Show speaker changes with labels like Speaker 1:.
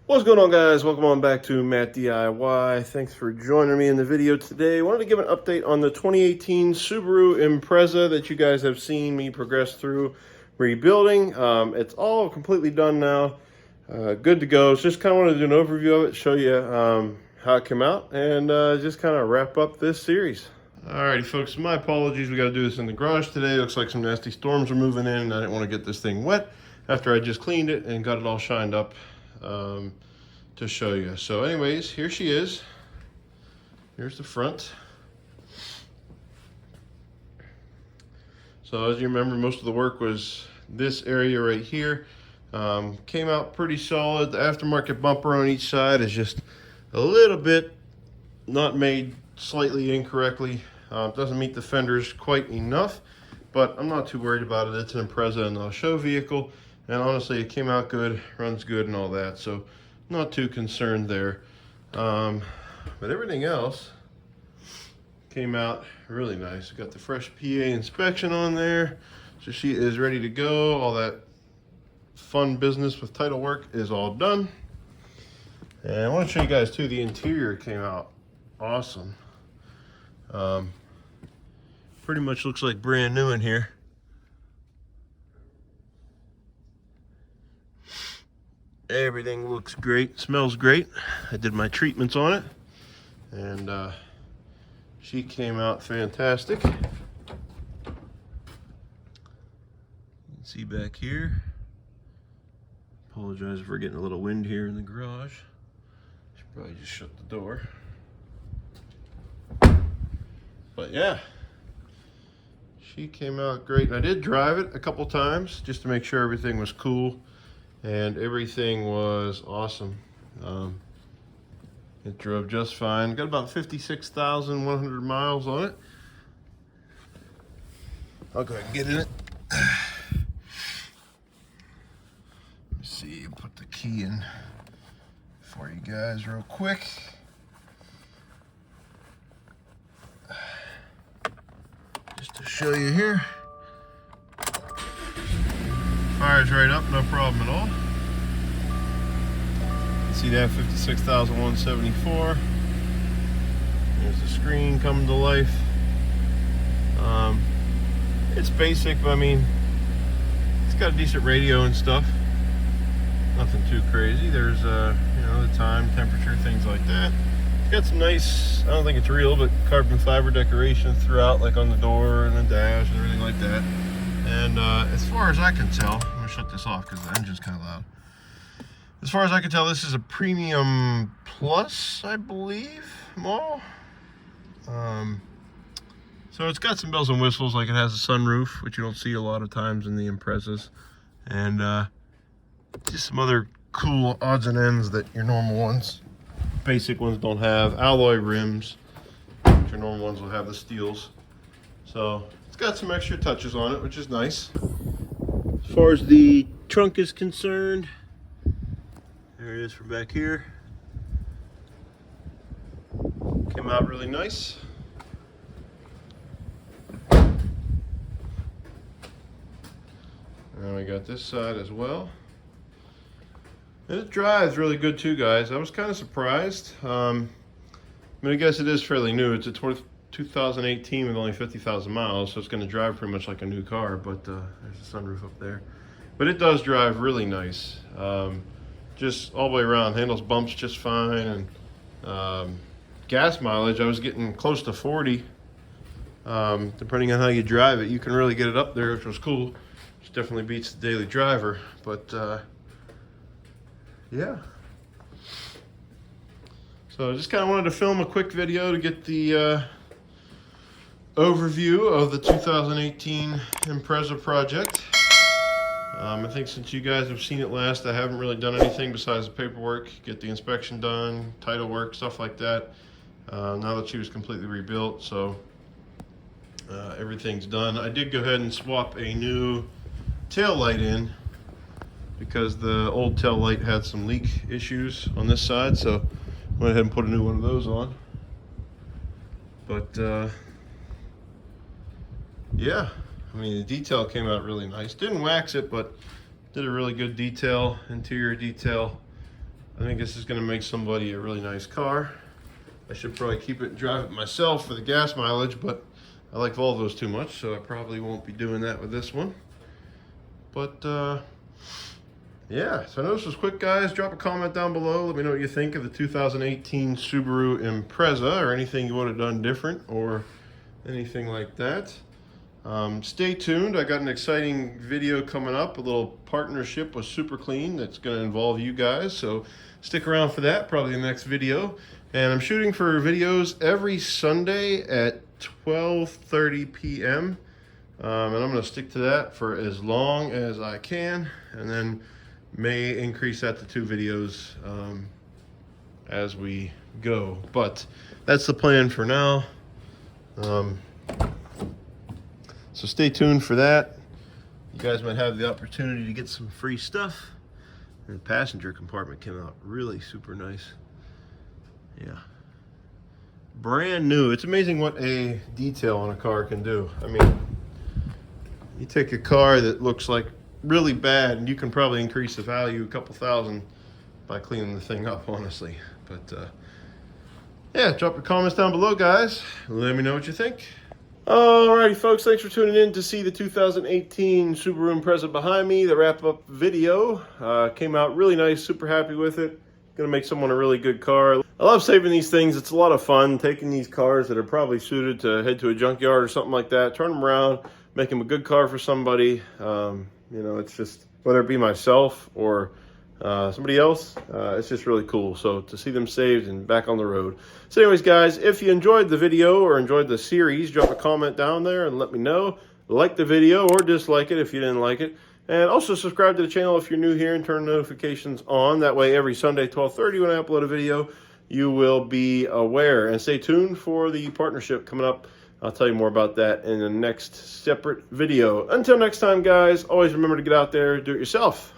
Speaker 1: What's going on, guys? Welcome on back to Matt DIY. Thanks for joining me in the video today. I wanted to give an update on the 2018 Subaru Impreza that you guys have seen me progress through rebuilding. It's all completely done now, good to go. So just kind of wanted to do an overview of it, show you how it came out, and just kind of wrap up this series. Alrighty, folks, my apologies. We got to do this in the garage today. Looks like some nasty storms are moving in, and I didn't want to get this thing wet after I just cleaned it and got it all shined up to show you. So anyways, here she is. Here's the front. So as you remember, most of the work was this area right here. Came out pretty solid. The aftermarket bumper on each side is just a little bit not made slightly incorrectly. Doesn't meet the fenders quite enough, but I'm not too worried about it. It's an Impreza and a show vehicle, and honestly it came out good, runs good and all that, so not too concerned there. But everything else came out really nice. We got the fresh PA inspection on there, so she is ready to go. All that fun business with title work is all done. And I want to show you guys too, the interior came out awesome. Pretty much looks like brand new in here. Everything looks great, smells great. I did my treatments on it, and she came out fantastic. You can see back here. Apologize for getting a little wind here in the garage. Should probably just shut the door. But yeah, she came out great. I did drive it a couple times just to make sure everything was cool, and everything was awesome. It drove just fine. Got about 56,100 miles on it. I'll go ahead and get in it. Let me see, put the key in for you guys real quick. Just to show you here. Fires right up, no problem at all. You can see that 56,174. There's the screen coming to life. It's basic, but I mean, it's got a decent radio and stuff. Nothing too crazy. There's you know, the time, temperature, things like that. It's got some nice, I don't think it's real, but carbon fiber decorations throughout, like on the door and the dash and everything like that. And as far as I can tell, I'm gonna shut this off because the engine's kind of loud. As far as I can tell, this is a Premium Plus, I believe, model. So it's got some bells and whistles, like it has a sunroof, which you don't see a lot of times in the Imprezas, and just some other cool odds and ends that your normal ones, basic ones, don't have. Alloy rims, which your normal ones will have the steels. So it's got some extra touches on it, which is nice. As far as the trunk is concerned, there it is from back here. Came out really nice. And we got this side as well. And it drives really good too, guys. I was kind of surprised. I mean, I guess it is fairly new. It's a 2018 with only 50,000 miles, so it's going to drive pretty much like a new car, but there's a sunroof up there. But it does drive really nice. Just all the way around, handles bumps just fine, and gas mileage, I was getting close to 40. Depending on how you drive it, you can really get it up there, which was cool. Which definitely beats the daily driver, but yeah. So I just kind of wanted to film a quick video to get the overview of the 2018 Impreza project. I think since you guys have seen it last, I haven't really done anything besides the paperwork, get the inspection done, title work, stuff like that. Now that she was completely rebuilt, so everything's done. I did go ahead and swap a new tail light in because the old tail light had some leak issues on this side, so went ahead and put a new one of those on. But yeah, I mean, the detail came out really nice. Didn't wax it, but did a really good detail, interior detail. I think this is going to make somebody a really nice car. I should probably keep it and drive it myself for the gas mileage, but I like Volvos too much, so I probably won't be doing that with this one. But yeah, so I know this was quick, guys. Drop a comment down below. Let me know what you think of the 2018 Subaru Impreza, or anything you would have done different, or anything like that. Stay tuned. I got an exciting video coming up, a little partnership with Super Clean that's going to involve you guys, so stick around for that, probably the next video. And I'm shooting for videos every Sunday at 12:30 p.m. And I'm going to stick to that for as long as I can, and then may increase that to 2 videos as we go. But that's the plan for now. So stay tuned for that. You guys might have the opportunity to get some free stuff. And the passenger compartment came out really super nice. Yeah. Brand new. It's amazing what a detail on a car can do. I mean, you take a car that looks like really bad and you can probably increase the value a couple thousand by cleaning the thing up, honestly. But yeah, drop your comments down below, guys. Let me know what you think. Alrighty, folks, thanks for tuning in to see the 2018 Subaru Impreza behind me. The wrap-up video came out really nice. Super happy with it. Gonna make someone a really good car. I love saving these things. It's a lot of fun taking these cars that are probably suited to head to a junkyard or something like that, turn them around, make them a good car for somebody. You know, it's just, whether it be myself or somebody else, it's just really cool. So to see them saved and back on the road. So anyways, guys, if you enjoyed the video or enjoyed the series, drop a comment down there and let me know. Like the video or dislike it if you didn't like it. And also subscribe to the channel if you're new here and turn notifications on. That way every Sunday, 12:30, when I upload a video, you will be aware. And stay tuned for the partnership coming up. I'll tell you more about that in the next separate video. Until next time, guys, always remember to get out there, do it yourself.